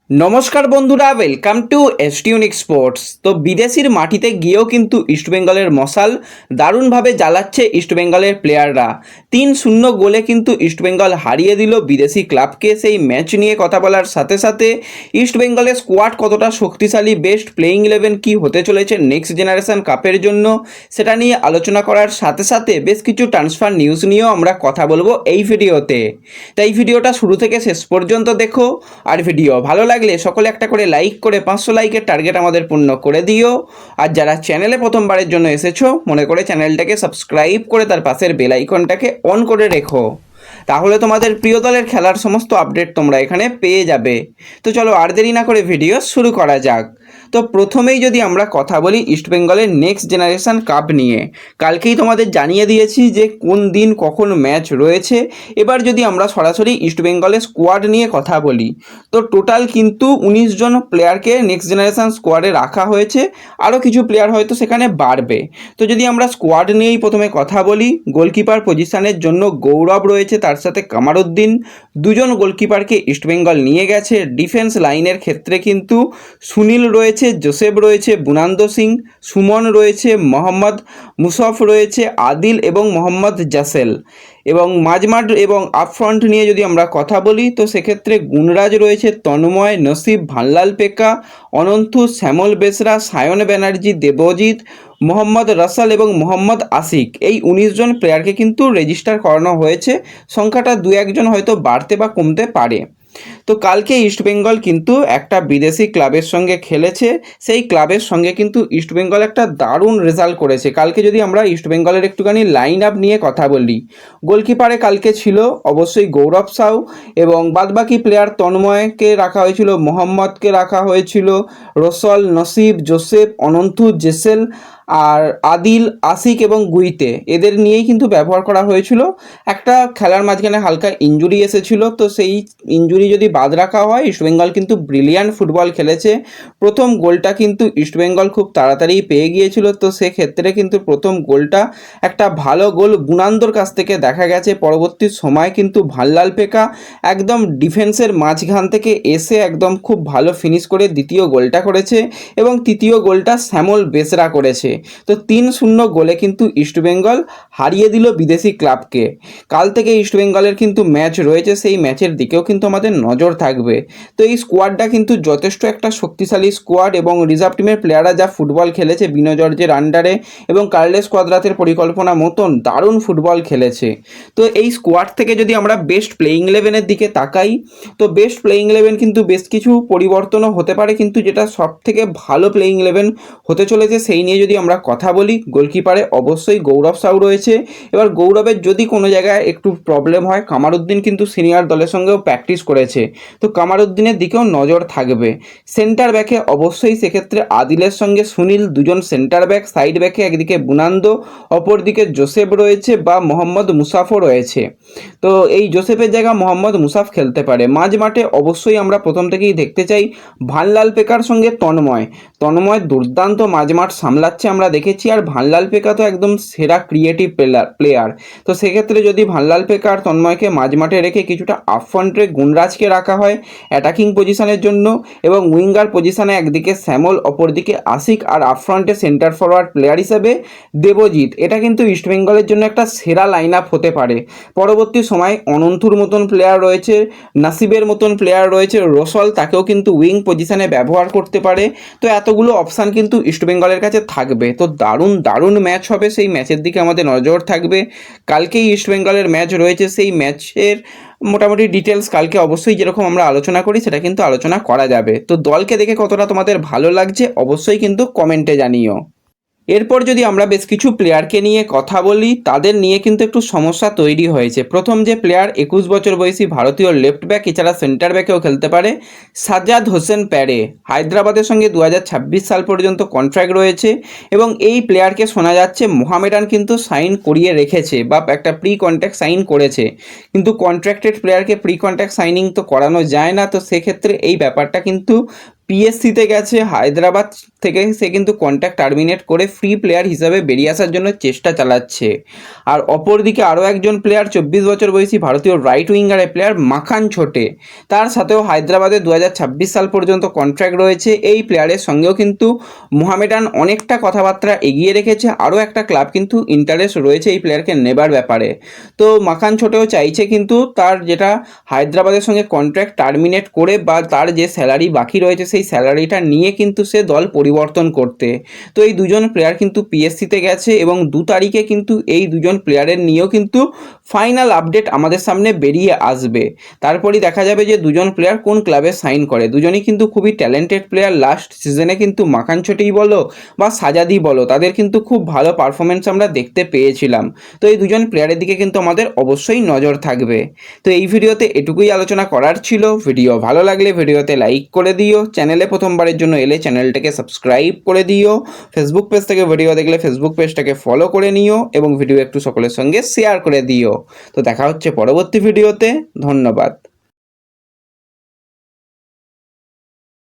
নমস্কার বন্ধুরা, welcome to এসটিউনিক sports. তো বিদেশির মাটিতে গিয়েও কিন্তু ইস্টবেঙ্গলের মশাল দারুণভাবে জ্বালাচ্ছে ইস্টবেঙ্গলের প্লেয়াররা। 3-0 গোলে কিন্তু ইস্টবেঙ্গল হারিয়ে দিল বিদেশি ক্লাবকে। সেই ম্যাচ নিয়ে কথা বলার সাথে সাথে ইস্টবেঙ্গলের স্কোয়াড কতটা শক্তিশালী, বেস্ট প্লেয়িং 11 কী হতে চলেছে নেক্সট জেনারেশন কাপের জন্য, সেটা নিয়ে আলোচনা করার সাথে সাথে বেশ কিছু ট্রান্সফার নিউজ নিয়েও আমরা কথা বলবো এই ভিডিওতে। তাই ভিডিওটা শুরু থেকে শেষ পর্যন্ত দেখো, আর ভিডিও ভালো লাগলে সকলে একটা করে লাইক করে 500 লাইকের টার্গেট আমাদের পূর্ণ করে দিও। আর যারা চ্যানেলে প্রথমবারের জন্য এসেছো, মনে করে চ্যানেলটাকে সাবস্ক্রাইব করে তার পাশের বেল আইকনটাকে অন করে রেখো, তাহলে তোমাদের প্রিয় দলের খেলার সমস্ত আপডেট তোমরা এখানে পেয়ে যাবে। তো চলো আর দেরি না করে ভিডিও শুরু করা যাক। তো প্রথমেই যদি আমরা কথা বলি ইস্টবেঙ্গলের নেক্সট জেনারেশন কাপ নিয়ে, কালকেই তোমাদের জানিয়ে দিয়েছি যে কোন দিন কখন ম্যাচ রয়েছে। এবার যদি আমরা সরাসরি ইস্টবেঙ্গলের স্কোয়াড নিয়ে কথা বলি, তো টোটাল কিন্তু 19 জন প্লেয়ারকে নেক্সট জেনারেশন স্কোয়াডে রাখা হয়েছে, আরও কিছু প্লেয়ার হয়তো সেখানে বাড়বে। তো যদি আমরা স্কোয়াড নিয়েই প্রথমে কথা বলি, গোলকিপার পজিশনের জন্য গৌরব রয়েছে, তার সাথে কামারুদ্দিন, দুজন গোলকিপারকে ইস্টবেঙ্গল নিয়ে গেছে। ডিফেন্স লাইনের ক্ষেত্রে কিন্তু সুনীল রয়েছে, জোসেফ রয়েছে, বুনান্দ সিং, সুমন রয়েছে, মোহাম্মদ মুসফ রয়েছে, আদিল এবং মোহাম্মদ জাসেল। এবং মাঝমাঠ এবং আপফ্রন্ট নিয়ে যদি আমরা কথা বলি, তো সেক্ষেত্রে গুণরাজ রয়েছে, তন্ময়, নসিব, ভানলাল পেকা, অনন্তু, শ্যামল বেসরা, সায়ন ব্যানার্জি, দেবজিৎ, মোহাম্মদ রাসাল এবং মোহাম্মদ আশিক। এই 19 জন প্লেয়ারকে কিন্তু রেজিস্টার করানো হয়েছে। সংখ্যাটা 2-1 জন হয়তো বাড়তে বা কমতে পারে। তো কালকে ইস্টবেঙ্গল কিন্তু একটা বিদেশি ক্লাবের সঙ্গে খেলেছে, সেই ক্লাবের সঙ্গে কিন্তু ইস্টবেঙ্গল একটা দারুণ রেজাল্ট করেছে। কালকে যদি আমরা ইস্টবেঙ্গলের একটুখানি লাইন আপ নিয়ে কথা বলি, গোলকিপারে কালকে ছিল অবশ্যই গৌরব সাউ, এবং বাদবাকি প্লেয়ার তন্ময়কে রাখা হয়েছিল, মোহাম্মদকে রাখা হয়েছিল, রসল, নসিব, জোসেফ, অনন্তু, জেসেল, আর আদিল, আশিক এবং গুইতে, এদের নিয়েই কিন্তু ব্যবহার করা হয়েছিল। একটা খেলার মাঝখানে হালকা ইনজুরি এসেছিল, তো সেই ইনজুরি যদি বাদ রাখা হয়, ইস্টবেঙ্গল কিন্তু ব্রিলিয়ান্ট ফুটবল খেলেছে। প্রথম গোলটা কিন্তু ইস্টবেঙ্গল খুব তাড়াতাড়ি পেয়ে গিয়েছিল, তো সেক্ষেত্রে কিন্তু প্রথম গোলটা একটা ভালো গোল বুনান্দর কাছ থেকে দেখা গেছে। পরবর্তী সময় কিন্তু ভানলাল পেকা একদম ডিফেন্সের মাঝখান থেকে এসে একদম খুব ভালো ফিনিশ করে দ্বিতীয় গোলটা করেছে, এবং তৃতীয় গোলটা শ্যামল বেসরা করেছে। তো 3-0 গোলে কিন্তু ইস্টবেঙ্গল হারিয়ে দিল বিদেশি ক্লাবকে। কাল থেকে ইস্টবেঙ্গলের কিন্তু ম্যাচ রয়েছে, সেই ম্যাচের দিকেও কিন্তু আমাদের নজর থাকবে। তো এই স্কোয়াডটা কিন্তু যথেষ্ট একটা শক্তিশালী স্কোয়াড, এবং রিজার্ভ টিমের প্লেয়াররা যা ফুটবল খেলেছে বিনো জর্জের আন্ডারে এবং কার্লেস কোয়াদ্রাতের পরিকল্পনা মতন দারুণ ফুটবল খেলেছে। তো এই স্কোয়াড থেকে যদি আমরা বেস্ট প্লেয়িং 11-এর দিকে তাকাই, তো বেস্ট প্লেয়িং 11 কিন্তু বেশ কিছু পরিবর্তনও হতে পারে, কিন্তু যেটা সব থেকে ভালো প্লেয়িং 11 হতে চলেছে সেই নিয়ে যদি আমরা কথা বলি, গোলকিপারে অবশ্যই গৌরব সাউ রয়েছে। এবার গৌরবের যদি কোনো জায়গায় একটু প্রবলেম হয়, কামারুদ্দিন কিন্তু সিনিয়র দলের সঙ্গেও প্র্যাকটিস করেছে, তো কামারুদ্দিনের দিকেও নজর থাকবে। সেন্টার ব্যাকে অবশ্যই সেক্ষেত্রে আদিলের সঙ্গে সুনীল, দুজন সেন্টার ব্যাক। সাইড ব্যাকে একদিকে বুনান্দ, অপরদিকে জোসেফ রয়েছে বা মোহাম্মদ মুসাফও রয়েছে। তো এই জোসেফের জায়গা মোহাম্মদ মুসাফ খেলতে পারে। মাঝ মাঠে অবশ্যই আমরা প্রথম থেকেই দেখতে চাই ভানলাল পেকার সঙ্গে তন্ময়। তন্ময় দুর্দান্ত মাঝমাঠ সামলাচ্ছে আমরা দেখেছি, আর ভানলাল পেকা তো একদম সেরা ক্রিয়েটিভ প্লেয়ার। তো সেক্ষেত্রে যদি ভানলাল পেকা আর তন্ময়কে মাঝমাঠে রেখে কিছুটা আপফ্রন্টে গুণরাজকে রাখা হয় অ্যাটাকিং পজিশনের জন্য, এবং উইঙ্গার পজিশনে একদিকে শ্যামল, অপরদিকে আশিক, আর আপফ্রন্টে সেন্টার ফরওয়ার্ড প্লেয়ার হিসেবে দেবজিৎ, এটা কিন্তু ইস্টবেঙ্গলের জন্য একটা সেরা লাইন আপ হতে পারে। পরবর্তী সময় অনন্তুর মতন প্লেয়ার রয়েছে, নাসিবের মতন প্লেয়ার রয়েছে, রসল, তাকেও কিন্তু উইং পজিশনে ব্যবহার করতে পারে। তো এতগুলো অপশান কিন্তু ইস্টবেঙ্গলের কাছে থাকবে। তো দারুণ দারুণ ম্যাচ হবে, সেই ম্যাচের দিকে আমাদের নজর থাকবে। কালকেই ইস্টবেঙ্গলের ম্যাচ রয়েছে, সেই ম্যাচের মোটামুটি ডিটেলস কালকে অবশ্যই যেরকম আমরা আলোচনা করি সেটা কিন্তু আলোচনা করা যাবে। তো দলকে দেখে কতটা তোমাদের ভালো লাগছে অবশ্যই কিন্তু কমেন্টে জানিও। এরপর যদি আমরা বেশ কিছু প্লেয়ারকে নিয়ে কথা বলি, তাদের নিয়ে কিন্তু একটু সমস্যা তৈরি হয়েছে। প্রথম যে প্লেয়ার 21 বছর বয়সী ভারতীয় লেফট ব্যাক, এছাড়া সেন্টার ব্যাকেও খেলতে পারে, সাজ্জাদ হোসেন প্যারে। হায়দ্রাবাদের সঙ্গে 2026 সাল পর্যন্ত কন্ট্রাক্ট রয়েছে, এবং এই প্লেয়ারকে শোনা যাচ্ছে মোহামেডান কিন্তু সাইন করিয়ে রেখেছে বা একটা প্রি কন্ট্রাক্ট সাইন করেছে। কিন্তু কন্ট্রাক্টেড প্লেয়ারকে প্রি কন্ট্রাক্ট সাইনিং তো করানো যায় না, তো সেক্ষেত্রে এই ব্যাপারটা কিন্তু পিএসসিতে গেছে, হায়দ্রাবাদ থেকে সে কিন্তু কন্ট্রাক্ট টার্মিনেট করে ফ্রি প্লেয়ার হিসাবে বেরিয়ে আসার জন্য চেষ্টা চালাচ্ছে। আর অপরদিকে আরও একজন প্লেয়ার 24 বছর বয়সী ভারতীয় রাইট উইঙ্গারের প্লেয়ার মাখান ছোটে, তার সাথেও হায়দ্রাবাদে 2026 সাল পর্যন্ত কন্ট্রাক্ট রয়েছে। এই প্লেয়ারের সঙ্গেও কিন্তু মোহামেডান অনেকটা কথাবার্তা এগিয়ে রেখেছে, আরও একটা ক্লাব কিন্তু ইন্টারেস্ট রয়েছে এই প্লেয়ারকে নেবার ব্যাপারে। তো মাখান ছোটেও চাইছে কিন্তু তার যেটা হায়দ্রাবাদের সঙ্গে কন্ট্রাক্ট টার্মিনেট করে বা তার যে স্যালারি বাকি রয়েছে সেই স্যালারিটা নিয়ে কিন্তু সে দল পরিবর্তন করতে। তো এই দুজন প্লেয়ার কিন্তু পিএসসিতে গেছে এবং 2 তারিখে কিন্তু এই দুজন প্লেয়ারের নিয়েও কিন্তু ফাইনাল আপডেট আমাদের সামনে বেরিয়ে আসবে। তারপরই দেখা যাবে যে দুজন প্লেয়ার কোন ক্লাবে সাইন করে। দুজনেই কিন্তু খুবই ট্যালেন্টেড প্লেয়ার। লাস্ট সিজনে কিন্তু মাখান ছোটেই বলো বা সাজাদি বলো, তাদের কিন্তু খুব ভালো পারফরমেন্স আমরা দেখতে পেয়েছিলাম। তো এই দুজন প্লেয়ারের দিকে কিন্তু আমাদের অবশ্যই নজর থাকবে। তো এই ভিডিওতে এটুকুই আলোচনা করার ছিল। ভিডিও ভালো লাগলে ভিডিওতে লাইক করে দিও, চ্যানেলে প্রথমবারের জন্য এলে চ্যানেলটাকে সাবস্ক্রাইব করে দিও, ফেসবুক পেজ থেকে ভিডিও দেখলে ফেসবুক পেজটাকে ফলো করে নিও এবং ভিডিও একটু সকলের সঙ্গে শেয়ার করে দিও। তো দেখা হচ্ছে পরবর্তী ভিডিওতে। ধন্যবাদ।